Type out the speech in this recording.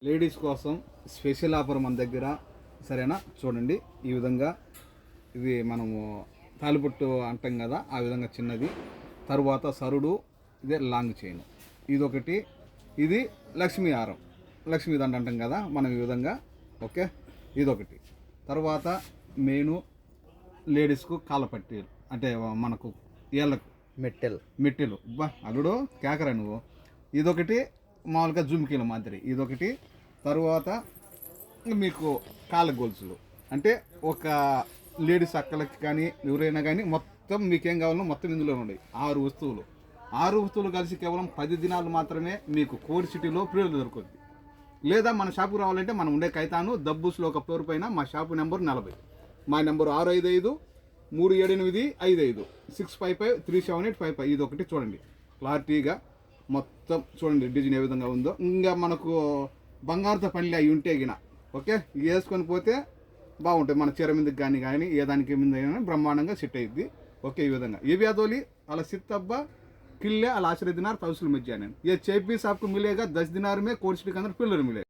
Ladies కోసం special offer మన దగ్గర, సరేనా? చూడండి ఈ విధంగా. ఇది మనము తాలిబొట్టు అంటాం కదా, ఆ విధంగా చిన్నది. తరువాత సరుడు, ఇదే లాంగ్ చైన్, ఇదొకటి. ఇది లక్ష్మీ హారం, లక్ష్మీ దండ అంటాం కదా మనం, ఈ విధంగా. ఓకే, ఇదొకటి. తర్వాత మెయిన్ లేడీస్కు కాళ్ళ పట్టీలు, అంటే మనకు ఏళ్ళకు మెట్టెలు. బా అల్లుడు కేకరా నువ్వు. ఇదొకటి, మామూలుగా జుమ్కీల మాదిరి ఇదొకటి. తరువాత మీకు కాళ్ళ గొలుసులు, అంటే ఒక లేడీస్ అక్కలకి కానీ ఎవరైనా కానీ మొత్తం మీకేం కావాలో మొత్తం ఇందులో ఉన్నాయి. 6 వస్తువులు. 6 వస్తువులు కలిసి కేవలం 10 దినాలు మాత్రమే మీకు కోర్ సిటీలో ప్రియులు దొరుకుతుంది. లేదా మన షాపుకు రావాలంటే మనం ఉండే కైతాను దబ్బూస్లో ఒక ఫ్లోర్ పైన. మా షాపు నెంబర్ 40, మా నెంబర్ 655-378-55 655-378-55. ఇది ఒకటి చూడండి క్లారిటీగా మొత్తం చూడండి, డిజైన్ ఏ విధంగా ఉందో. ఇంకా మనకు బంగారుతో పనులు అవి ఉంటే గిన ఓకే, ఇవి వేసుకొని పోతే బాగుంటుంది. మన చీర మీదకి కానీ ఏ దానికి మీద కానీ బ్రహ్మాండంగా సెట్ అయ్యిద్ది. ఓకే, ఈ విధంగా ये भी अदोली अला सितब्बा किले अला 10 दिनार तवसल में जाने ये 6 पीस आपको मिलेगा 10 दिनार में कोर्स के अंदर पिलर मिलेगा।